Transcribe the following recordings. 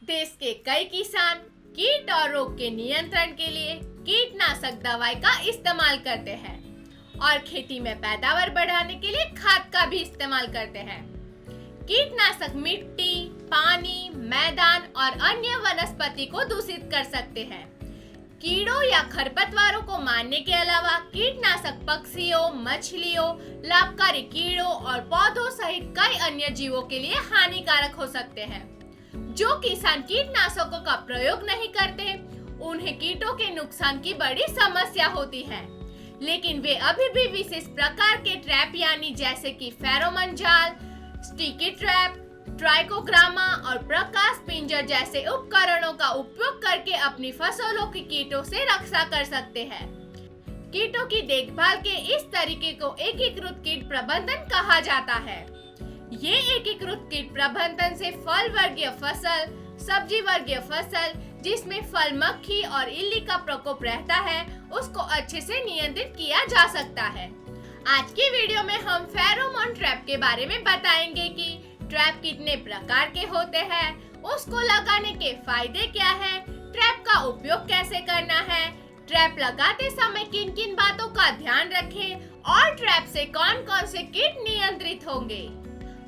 देश के कई किसान कीट और रोग के नियंत्रण के लिए कीटनाशक दवाई का इस्तेमाल करते हैं और खेती में पैदावार बढ़ाने के लिए खाद का भी इस्तेमाल करते हैं। कीटनाशक मिट्टी, पानी, मैदान और अन्य वनस्पति को दूषित कर सकते हैं। कीड़ों या खरपतवारों को मारने के अलावा कीटनाशक पक्षियों, मछलियों, लाभकारी कीड़ों और पौधों सहित कई अन्य जीवों के लिए हानिकारक हो सकते हैं। जो किसान कीटनाशकों का प्रयोग नहीं करते, उन्हें कीटों के नुकसान की बड़ी समस्या होती है, लेकिन वे अभी भी विशेष प्रकार के ट्रैप यानी जैसे कि फेरोमोन जाल, स्टिकी ट्रैप, ट्राइकोग्रामा और प्रकाश पिंजर जैसे उपकरणों का उपयोग करके अपनी फसलों की कीटों से रक्षा कर सकते हैं। कीटों की देखभाल के इस तरीके को एकीकृत कीट प्रबंधन कहा जाता है। ये एकीकृत कीट प्रबंधन से फल वर्गीय फसल, सब्जी वर्गीय फसल जिसमें फल मक्खी और इल्ली का प्रकोप रहता है, उसको अच्छे से नियंत्रित किया जा सकता है। आज की वीडियो में हम फेरोमोन ट्रैप के बारे में बताएंगे कि ट्रैप कितने प्रकार के होते हैं, उसको लगाने के फायदे क्या है, ट्रैप का उपयोग कैसे करना है, ट्रैप लगाते समय किन किन बातों का ध्यान रखें और ट्रैप से कौन कौन से कीट नियंत्रित होंगे।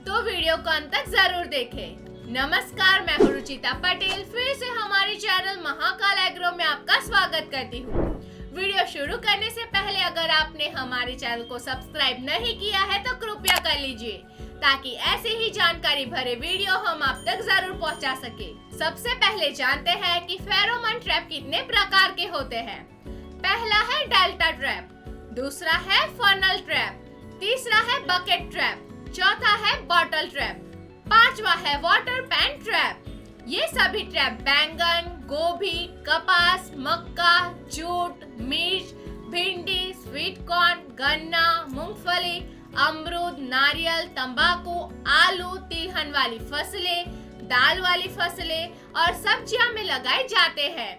तो वीडियो को अंत तक जरूर देखें। नमस्कार, मैं हूँ रुचिता पटेल, फिर से हमारे चैनल महाकाल एग्रो में आपका स्वागत करती हूँ। वीडियो शुरू करने से पहले अगर आपने हमारे चैनल को सब्सक्राइब नहीं किया है तो कृपया कर लीजिए, ताकि ऐसे ही जानकारी भरे वीडियो हम आप तक जरूर पहुंचा सके। सबसे पहले जानते हैं कि फेरोमोन ट्रैप कितने प्रकार के होते हैं। पहला है डेल्टा ट्रैप, दूसरा है फनल ट्रैप, तीसरा है बकेट ट्रैप, चौथा है बॉटल ट्रैप, पांचवा है वाटर पैन ट्रैप। ये सभी ट्रैप बैंगन, गोभी, कपास, मक्का, जूट, मिर्च, भिंडी, स्वीट कॉर्न, गन्ना, मूंगफली, अमरूद, नारियल, तंबाकू, आलू, तिलहन वाली फसलें, दाल वाली फसलें और सब्जियां में लगाए जाते हैं।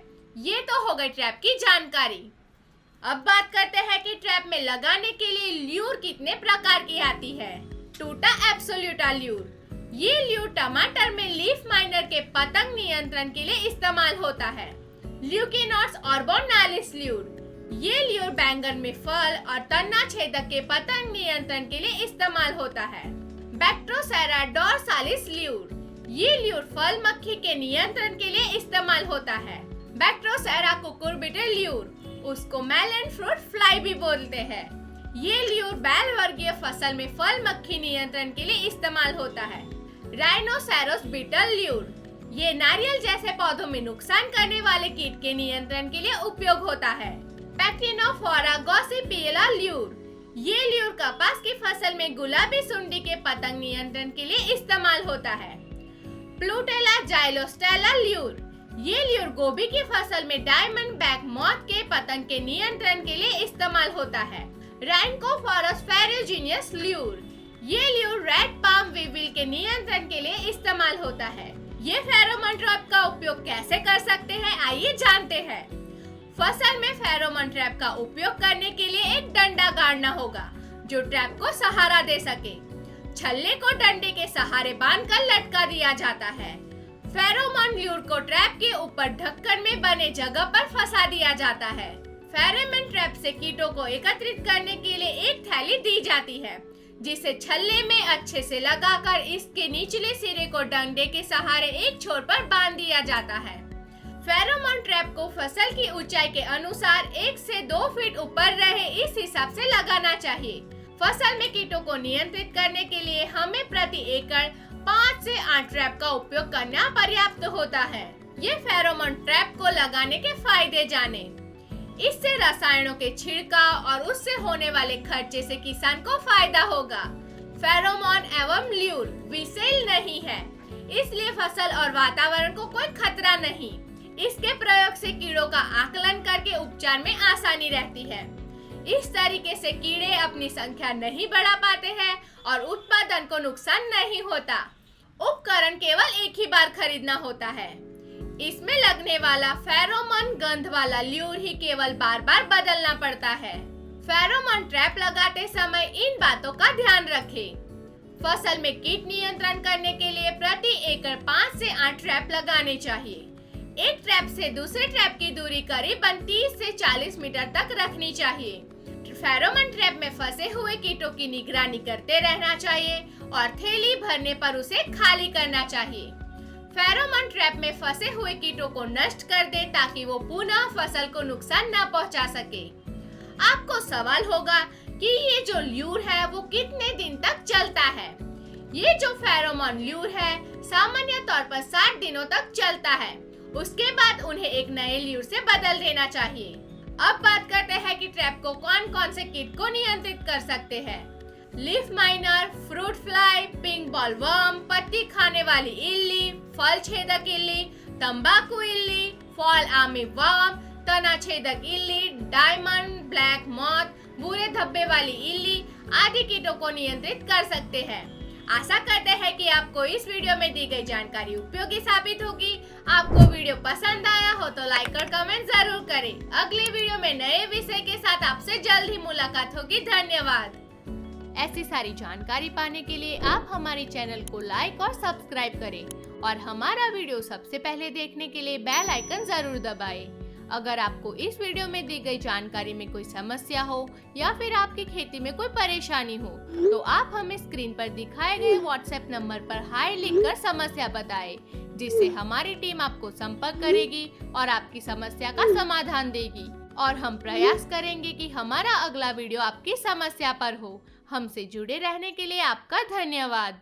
ये तो हो गई ट्रैप की जानकारी। अब बात करते हैं कि ट्रैप में लगाने के लिए ल्यूर कितने प्रकार की आती है। टूटा एब्सोल्यूटा ल्यूर, ये ल्यूर टमाटर में लीफ माइनर के पतंग नियंत्रण के लिए इस्तेमाल होता है। ल्यूकिनोट्स ऑर्बोनालिस ल्यूर, ये ल्यूर बैंगन में फल और तना छेदक के पतंग नियंत्रण के लिए इस्तेमाल होता है। बैक्ट्रोसेरा डोर्सालिस ल्यूर, ये ल्यूर फल मक्खी के नियंत्रण के लिए इस्तेमाल होता है। बैक्ट्रोसेरा कुकुरबिटेल ल्यूर, उसको मेलन फ्रूट फ्लाई भी बोलते हैं। ये ल्यूर बैल वर्गीय फसल में फल मक्खी नियंत्रण के लिए इस्तेमाल होता है। राइनोसेरोस बीटल ल्यूर, ये नारियल जैसे पौधों में नुकसान करने वाले कीट के नियंत्रण के लिए उपयोग होता है। पैक्टिनोफोरा गॉसिपिएला ल्यूर, ये ल्यूर कपास की फसल में गुलाबी सुंडी के पतंग नियंत्रण के लिए इस्तेमाल होता है। प्लूटेला जाइलोस्टेला ल्यूर, ये ल्यूर गोभी की फसल में डायमंड बैक मॉथ के पतंग के नियंत्रण के लिए इस्तेमाल होता है। राइनकोफोरस फेरुजिनियस ल्यूर, ये ल्यूर रेड पाम वीविल के नियंत्रण के लिए इस्तेमाल होता है। ये फेरोमोन ट्रैप का उपयोग कैसे कर सकते हैं, आइए जानते हैं। फसल में फेरोमोन ट्रैप का उपयोग करने के लिए एक डंडा गाड़ना होगा जो ट्रैप को सहारा दे सके। छल्ले को डंडे के सहारे बांधकर लटका दिया जाता है। फेरोमोन ल्यूर को ट्रैप के ऊपर ढक्कन में बने जगह पर फंसा दिया जाता है। फेरोमोन ट्रैप से कीटों को एकत्रित करने के लिए एक थैली दी जाती है, जिसे छल्ले में अच्छे से लगाकर इसके निचले सिरे को डंडे के सहारे एक छोर पर बांध दिया जाता है। फेरोमोन ट्रैप को फसल की ऊंचाई के अनुसार 1 से 2 फीट ऊपर रहे इस हिसाब से लगाना चाहिए। फसल में कीटों को नियंत्रित करने के लिए हमें प्रति एकड़ 5 से 8 ट्रैप का उपयोग करना पर्याप्त होता है। ये फेरोमोन ट्रैप को लगाने के फायदे जाने। इससे रसायनों के छिड़काव और उससे होने वाले खर्चे से किसान को फायदा होगा। फेरोमोन एवं ल्यूर विषैल नहीं है, इसलिए फसल और वातावरण को कोई खतरा नहीं। इसके प्रयोग से कीड़ों का आकलन करके उपचार में आसानी रहती है। इस तरीके से कीड़े अपनी संख्या नहीं बढ़ा पाते हैं और उत्पादन को नुकसान नहीं होता। उपकरण केवल एक ही बार खरीदना होता है। इसमें लगने वाला फेरोमोन गंध वाला ल्यूर ही केवल बार बार बदलना पड़ता है। फेरोमोन ट्रैप लगाते समय इन बातों का ध्यान रखें। फसल में कीट नियंत्रण करने के लिए प्रति एकड़ 5 से 8 ट्रैप लगाने चाहिए। एक ट्रैप से दूसरे ट्रैप की दूरी करीबन 30 से 40 मीटर तक रखनी चाहिए। फेरोमोन ट्रैप में फंसे हुए कीटों की निगरानी करते रहना चाहिए और थैली भरने पर उसे खाली करना चाहिए। फेरोमोन ट्रैप में फंसे हुए कीटों को नष्ट कर दे ताकि वो पुनः फसल को नुकसान न पहुंचा सके। आपको सवाल होगा कि ये जो ल्यूर है वो कितने दिन तक चलता है। ये जो फेरोमोन ल्यूर है सामान्य तौर पर 60 दिनों तक चलता है। उसके बाद उन्हें एक नए ल्यूर से बदल देना चाहिए। अब बात करते हैं कि ट्रैप को कौन कौन से कीट को नियंत्रित कर सकते हैं। Leaf miner, fruit fly, pink ball worm, पत्ती खाने वाली इल्ली, फल छेदक इल्ली, तंबाकू इल्ली, फॉल आर्मी वर्म, तना छेदक इल्ली, डायमंड ब्लैक मॉथ, भूरे धब्बे वाली इल्ली आदि कीटों को नियंत्रित कर सकते हैं। आशा करते हैं कि आपको इस वीडियो में दी गई जानकारी उपयोगी साबित होगी। आपको वीडियो पसंद आया हो तो लाइक और कमेंट जरूर करें। अगले वीडियो में नए विषय के साथ आपसे जल्द ही मुलाकात होगी। धन्यवाद। ऐसी सारी जानकारी पाने के लिए आप हमारे चैनल को लाइक और सब्सक्राइब करें और हमारा वीडियो सबसे पहले देखने के लिए बेल आइकन जरूर दबाएं। अगर आपको इस वीडियो में दी गई जानकारी में कोई समस्या हो या फिर आपकी खेती में कोई परेशानी हो तो आप हमें स्क्रीन पर दिखाए गए व्हाट्सएप नंबर पर हाय लिखकर समस्या बताएं, जिससे हमारी टीम आपको संपर्क करेगी और आपकी समस्या का समाधान देगी। और हम प्रयास करेंगे कि हमारा अगला वीडियो आपकी समस्या पर हो। हमसे जुड़े रहने के लिए आपका धन्यवाद।